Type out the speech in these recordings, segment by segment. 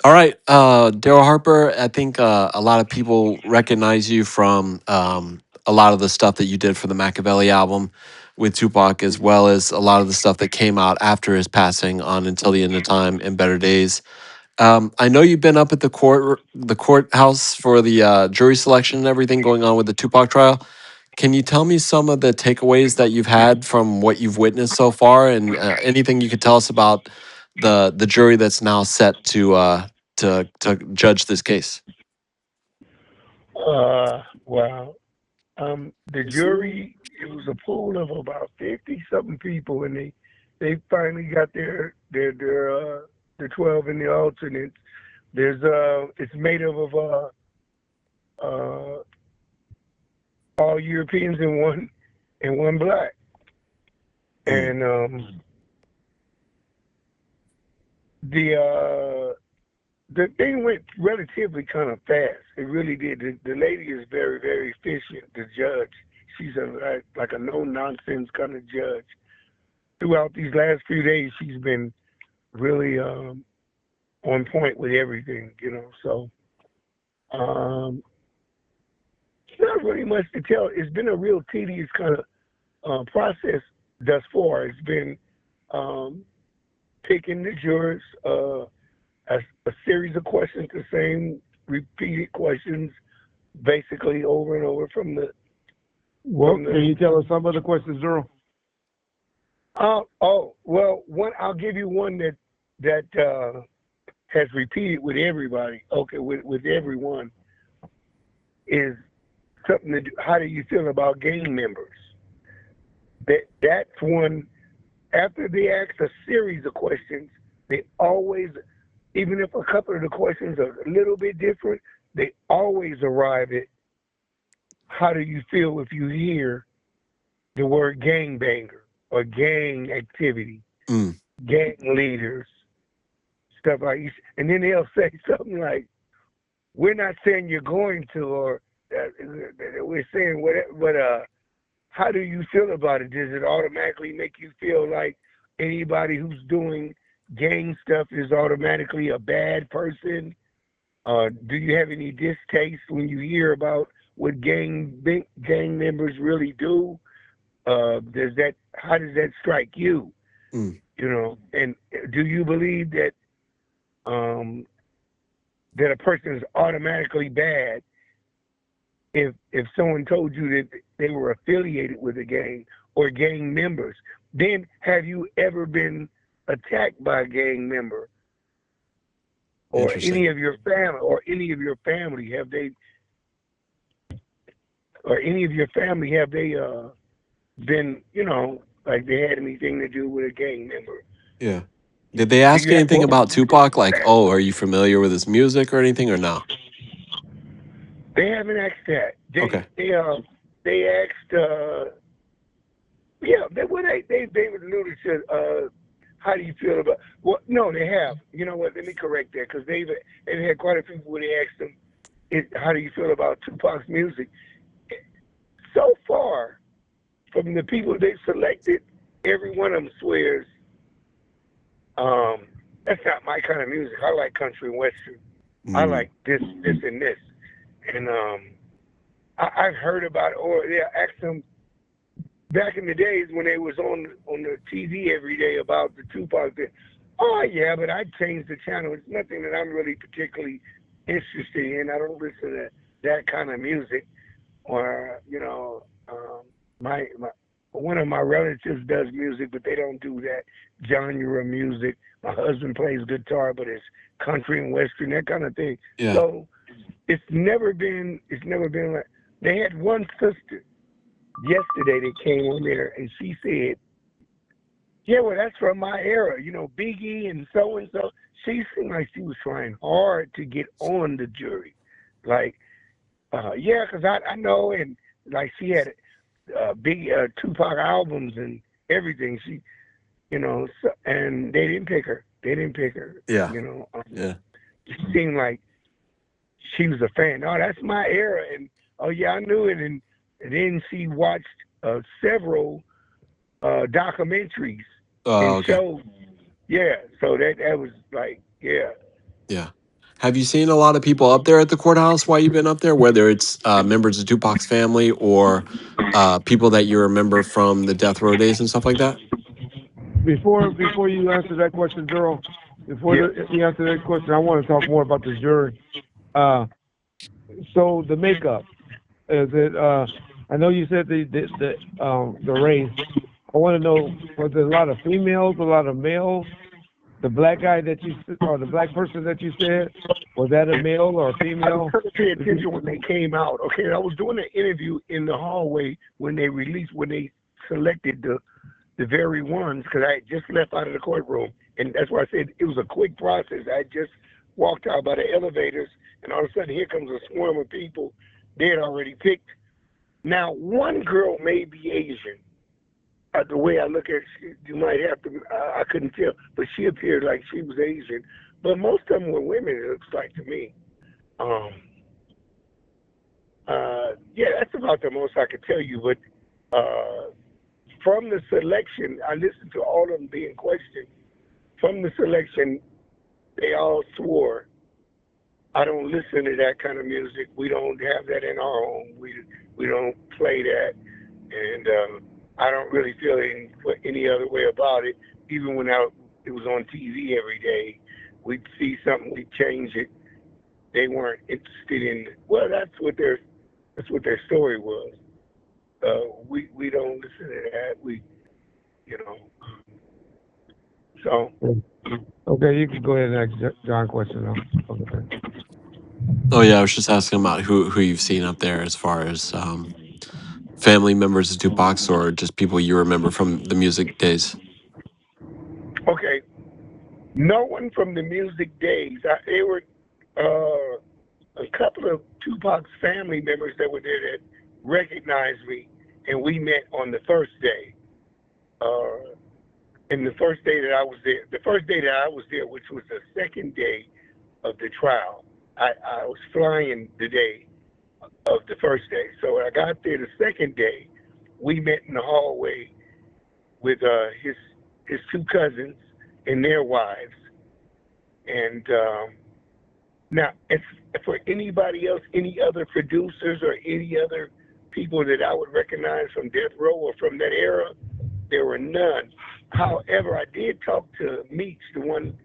All right, Darryl Harper. I think a lot of people recognize you from a lot of the stuff that you did for the Makaveli album with Tupac, as well as a lot of the stuff that came out after his passing on Until the End of Time and Better Days. I know you've been up at the courthouse for the jury selection and everything going on with the Tupac trial. Can you tell me some of the takeaways that you've had from what you've witnessed so far, and anything you could tell us about the jury that's now set to judge this case? Wow. The jury, it was a pool of about 50 something people, and they finally got the 12 and the alternates. It's made up of uh, all Europeans and one black, Mm, and the uh, the thing went relatively kind of fast. It really did. The lady is very, very efficient. The judge, she's like a no nonsense kind of judge. Throughout these last few days, she's been really on point with everything. So um, it's not really much to tell. It's been a real tedious kind of process thus far. It's been um, picking the jurors. A series of questions, the same repeated questions, basically over and over from the Well, from can the. you tell us some of the questions, Daryl? Oh well, one I'll give you one that has repeated with everybody. Okay, with everyone is something to do. How do you feel about gang members? That's one. After they ask a series of questions, they always, even if a couple of the questions are a little bit different, they always arrive at how do you feel if you hear the word gangbanger or gang activity, mm, gang leaders, stuff like that. And then they'll say something like, we're not saying you're going to, or we're saying whatever, but how do you feel about it? Does it automatically make you feel like anybody who's doing gang stuff is automatically a bad person? Do you have any distaste when you hear about what gang members really do? Does that How does that strike you? mm. And do you believe um, that a person is automatically bad if someone told you that they were affiliated with a gang or gang members? Then have you ever been attacked by a gang member or Interesting. any of your family have they been like they had anything to do with a gang member? Yeah. Did they Do ask you have anything about Tupac? Like, oh, are you familiar with his music or anything, or no? They haven't asked that. Okay. They asked yeah, they alluded to how do you feel about well no they have. You know what, let me correct that because they've had quite a few people where they asked them how do you feel about Tupac's music. So far from the people they selected, every one of them swears that's not my kind of music. I like country and western. I Mm, like this and this. And I've heard about it, or they asked them back in the days when they was on the TV every day about the Tupac thing. Oh yeah, but I changed the channel. It's nothing that I'm really particularly interested in. I don't listen to that kind of music. Or my one of my relatives does music, but they don't do that genre of music. My husband plays guitar, but it's country and western, that kind of thing. yeah. So it's never been like they had one sister yesterday that came on there and she said, yeah, well, that's from my era, Biggie and so. She seemed like she was trying hard to get on the jury. Like, yeah, because I know, and like she had big Tupac albums and everything. And they didn't pick her. They didn't pick her. Yeah. Yeah. She seemed like she was a fan. Oh, that's my era, and oh yeah, I knew it. And then she watched several documentaries and Oh, okay. shows. Yeah, so that was like, yeah, Yeah. Have you seen a lot of people up there at the courthouse while you've been up there, whether it's members of Tupac's family or people that you remember from the death row days and stuff like that? Before you answer that question, Daryl, before Yeah. you answer that question, I want to talk more about the jury. Uh, so the makeup is it? I know you said the race. I want to know, was there a lot of females, a lot of males? The black guy that or the black person that you said, was that a male or a I was female? trying to pay attention when they came out. Okay, I was doing an interview in the hallway when they selected the very ones because I had just left out of the courtroom, and that's why I said it was a quick process. I had just walked out by the elevators, and all of a sudden here comes a swarm of people. They had already picked. Now one girl may be Asian. The way I look at it, you might have to. I couldn't tell, but she appeared like she was Asian. But most of them were women. It looks like to me. Um, yeah, that's about the most I could tell you. But from the selection, I listened to all of them being questioned. From the selection, they all swore, "I don't listen to that kind of music. We don't have that in our home. We don't play that, and I don't really feel any other way about it. Even when it was on TV every day, we'd see something, we'd change it. They weren't interested in. Well, that's what their story was. We don't listen to that. You know, so Okay, you can go ahead and ask John question now. Okay. Oh yeah, I was just asking about who you've seen up there as far as family members of Tupac's or just people you remember from the music days. okay. No one from the music days. They were a couple of Tupac's family members that were there that recognized me, and we met on the first day. Uh, and the first day that I was there, which was the second day of the trial, I was flying the day of the first day. So when I got there the second day, we met in the hallway with his two cousins and their wives. And now, if for anybody else, any other producers or any other people that I would recognize from Death Row or from that era, there were none. However, I did talk to Meech, the one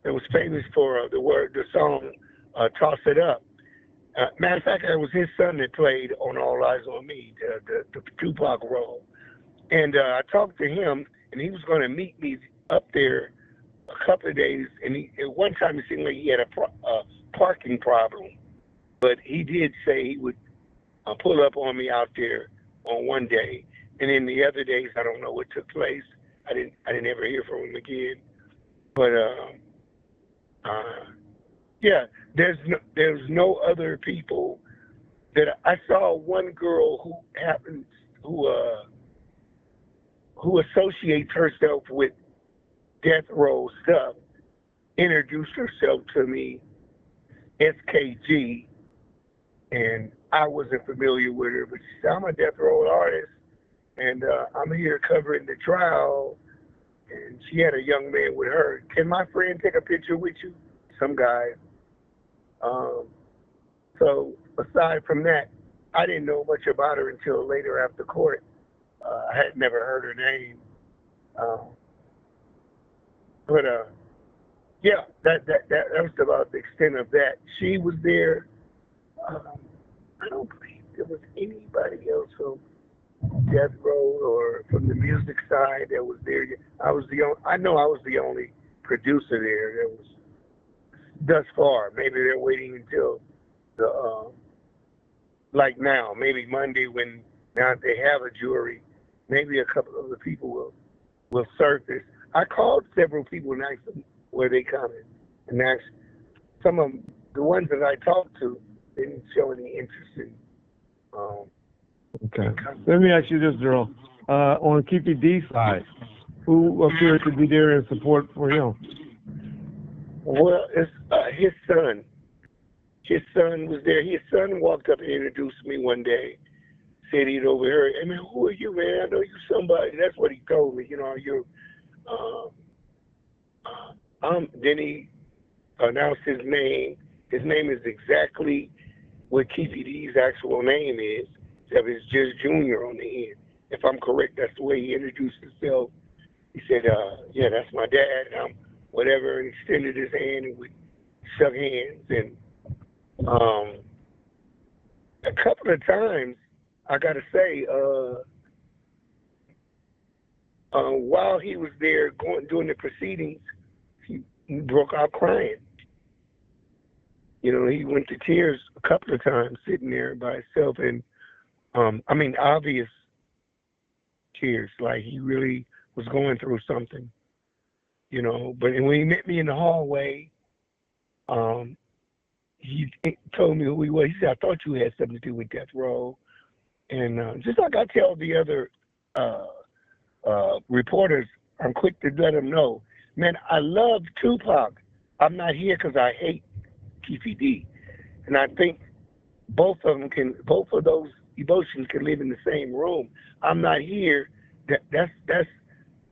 that was famous for the song "Toss It Up." Matter of fact, it was his son that played on All Eyes on Me, the Tupac role. And I talked to him, and he was going to meet me up there a couple of days. And at one time, it seemed like he had a parking problem, but he did say he would pull up on me out there on one day. And then the other days, I don't know what took place. I didn't ever hear from him again. But uh, yeah, there's no other people that I saw. One girl who uh, who associates herself with death row stuff introduced herself to me, SKG, and I wasn't familiar with her, but she said, "I'm a death row artist, and I'm here covering the trial." And she had a young man with her. "Can my friend take a picture with you?" Some guy. Um, so aside from that, I didn't know much about her until later after court. I had never heard her name. Um, but yeah, that was about the extent of that. She was there. Um, I don't believe there was anybody else from Death Row or from the music side that was there. I know I was the only producer there that was thus far. Maybe they're waiting until the like now, maybe Monday when now they have a jury, maybe a couple of the people will surface. I called several people and asked them where they coming, and asked some of them, the ones that I talked to didn't show any interest um, Okay. in coming. Let me ask you this, Daryl. On Keepy D's side, who appeared to be there in support for him? Well, it's his son. His son was there. His son walked up and introduced me one day. Said he'd overheard. "Hey man, who are you, man? I know you somebody." That's what he told me. You know, you're. Uh, then he announced his name, His name is exactly what Keefe D's actual name is, except it's just Junior on the end. If I'm correct, that's the way he introduced himself. He said, yeah, that's my dad, and I'm whatever, and extended his hand, and we shook hands. And um, a couple of times, I got to say, while he was there doing the proceedings, he broke out crying. You know, he went to tears a couple of times sitting there by himself, and I mean, obvious tears, like he really was going through something, you know. But when he met me in the hallway, um, he told me who he was. He said, "I thought you had something to do with death row," and just like I tell the other uh, reporters, I'm quick to let them know, man, I love Tupac. I'm not here because I hate Keefe D. And I think both of those emotions can live in the same room. I'm not here. That's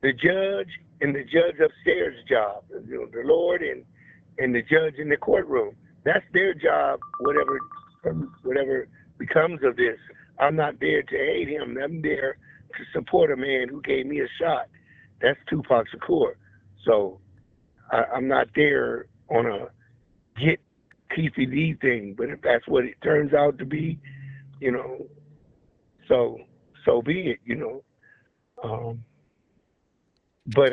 the judge and the judge upstairs job, you know, the Lord and the judge in the courtroom. That's their job, whatever becomes of this. I'm not there to hate him. I'm there to support a man who gave me a shot. That's Tupac Shakur. So I'm not there on a get Keefe D thing, but if that's what it turns out to be, you know, so be it, you know. Um, but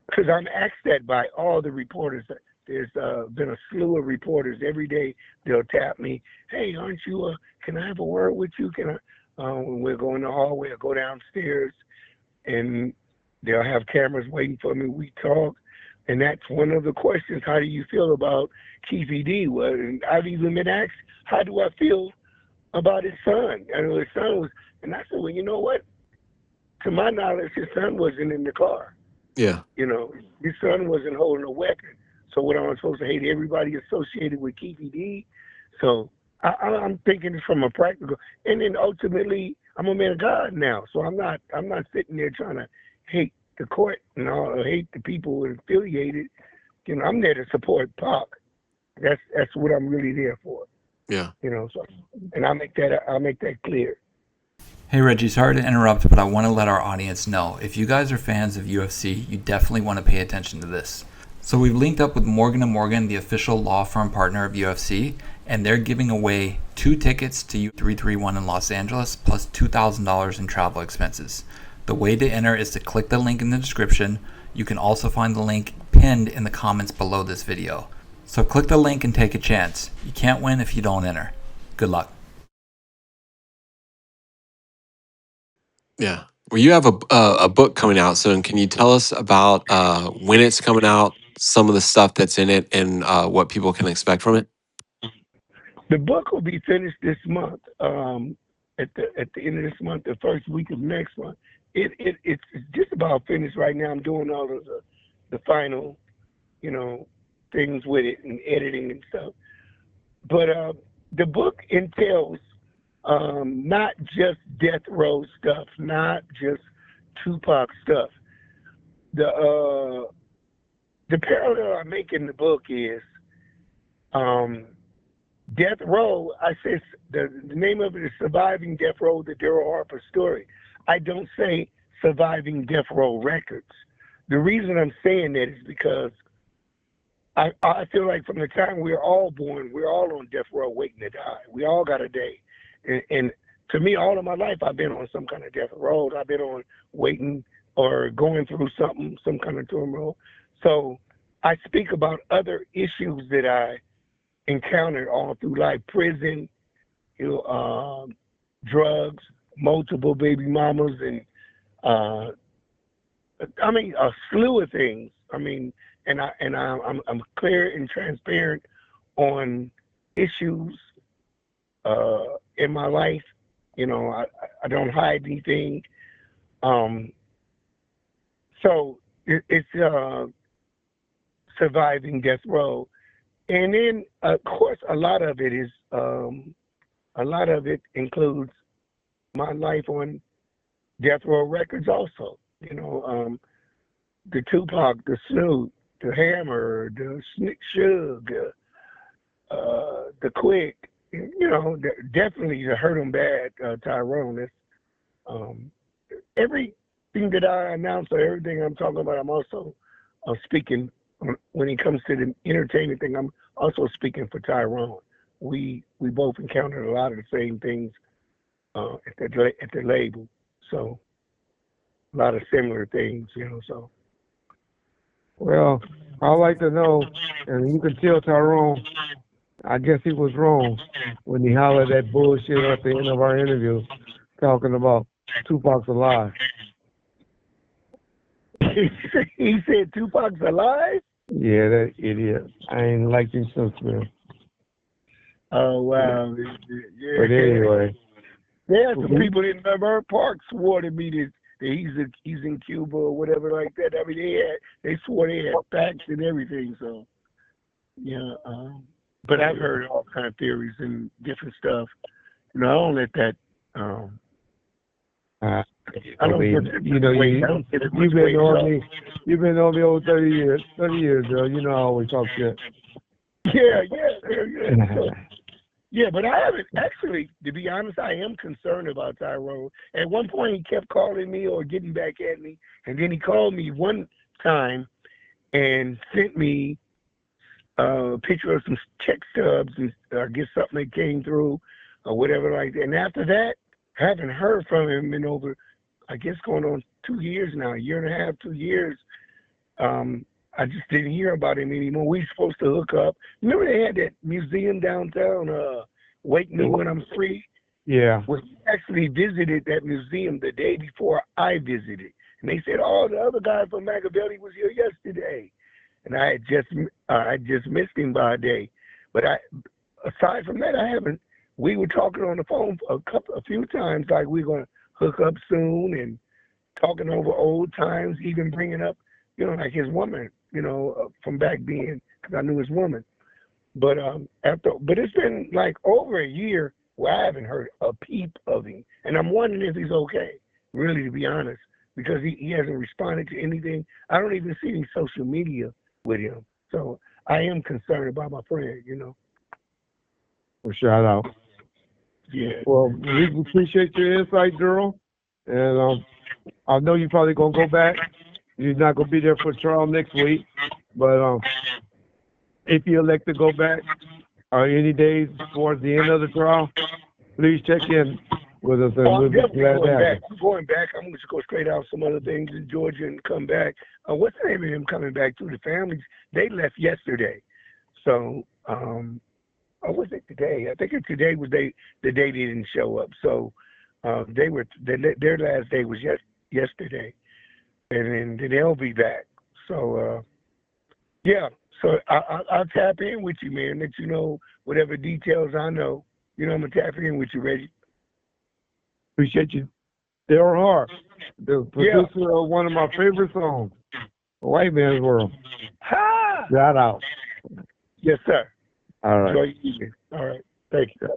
because I'm asked that by all the reporters. There's been a slew of reporters every day. They'll tap me, hey, aren't you? Can I have a word with you? Can I? When we're going in the hallway, I go downstairs, and they'll have cameras waiting for me. We talk, and that's one of the questions. How do you feel about Keefe D? Well, and I've even been asked, how do I feel about his son? I know his son was, and I said, well, you know what? To my knowledge, his son wasn't in the car. Yeah. You know, his son wasn't holding a weapon. So what am I supposed to hate everybody associated with Keefe D? So I'm thinking it's from a practical, and then ultimately I'm a man of God now. So I'm not sitting there trying to hate the court and all, or hate the people who are affiliated. You know, I'm there to support Pac. That's what I'm really there for. Yeah. You know, so and I'll make that clear. Hey Reggie, sorry to interrupt, but I want to let our audience know. If you guys are fans of UFC, you definitely want to pay attention to this. So we've linked up with Morgan & Morgan, the official law firm partner of UFC, and they're giving away 2 tickets to U331 in Los Angeles plus $2,000 in travel expenses. The way to enter is to click the link in the description. You can also find the link pinned in the comments below this video. So click the link and take a chance. You can't win if you don't enter. Good luck. Yeah. Well, you have a book coming out soon. Can you tell us about when it's coming out, some of the stuff that's in it, and what people can expect from it? The book will be finished this month. At the end of this month, the first week of next month. It's just about finished right now. I'm doing all of the final, you know, things with it and editing and stuff. But the book entails not just death row stuff, not just Tupac stuff. The parallel I make in the book is Death Row. I say the name of it is Surviving Death Row: The Darryl Harper Story. I don't say Surviving Death Row Records. The reason I'm saying that is because I feel like from the time we're all born, we're all on death row waiting to die. We all got a day. And to me, all of my life, I've been on some kind of death row. I've been on waiting or going through something, some kind of turmoil. So I speak about other issues that I encountered all through life: prison, you know, drugs, multiple baby mamas, and I mean a slew of things. I mean, I'm clear and transparent on issues in my life. You know, I don't hide anything. Um, so it's surviving death row, and then of course a lot of it is a lot of it includes my life on death row records also. You know, the Tupac, the Snoop, the Hammer, the Snick Shug, the quick, definitely hurt him bad, Tyrone. That's everything that I announce or everything I'm talking about. I'm also speaking when it comes to the entertainment thing. I'm also speaking for Tyrone. We both encountered a lot of the same things at the label, so a lot of similar things, So Well, I'd like to know, and you can tell Tyrone, I guess he was wrong when he hollered that bullshit at the end of our interview, talking about Tupac's alive. he said Tupac's alive. Yeah, that idiot. I ain't liked him since then. Oh wow! Yeah. But anyway, There are some people in Burt Park swore to me that he's in Cuba or whatever like that. I mean, they swore they had facts and everything. So yeah, but I've heard all kind of theories and different stuff. I don't let that. I don't mean, put you've been on me. You've been on me over 30 years. 30 years, girl. You know I always talk shit. Yeah. So, yeah, but I haven't actually. To be honest, I am concerned about Tyrone. At one point, he kept calling me or getting back at me, and then he called me one time and sent me a picture of some check stubs and I guess something that came through or whatever like that. And after that, I haven't heard from him in over, I guess, going on 2 years now, a year and a half, 2 years. I just didn't hear about him anymore. We were supposed to hook up. Remember they had that museum downtown, Wake Me When I'm Free? Yeah. Well, he actually visited that museum the day before I visited. And they said, oh, the other guy from Makaveli was here yesterday. And I had just missed him by a day. But aside from that, I haven't. We were talking on the phone a few times, like we're going to hook up soon and talking over old times, even bringing up, like his woman, from back then, because I knew his woman. But but it's been like over a year where I haven't heard a peep of him, and I'm wondering if he's okay. Really, to be honest, because he hasn't responded to anything. I don't even see any social media with him, so I am concerned about my friend. Well, shout out. Yeah. Well, we appreciate your insight, Darryl, and I know you're probably gonna go back. You're not gonna be there for trial next week, but if you elect to go back or any days towards the end of the trial, please check in with us, and we'll be glad to have you. I'm going back. I'm going to go straight out some other things in Georgia and come back. What's the name of him coming back to? The families, they left yesterday. So, was it today? I think today was the day they didn't show up. So their last day was yesterday. And then they'll be back. So, yeah. So I'll tap in with you, man, let you know whatever details I know. I'm going to tap in with you, Reggie. Appreciate you. Darryl Harper, the producer of one of my favorite songs, White Man's World. Ha! Shout out. Yes, sir. All right. Enjoy your evening. All right. Thank you.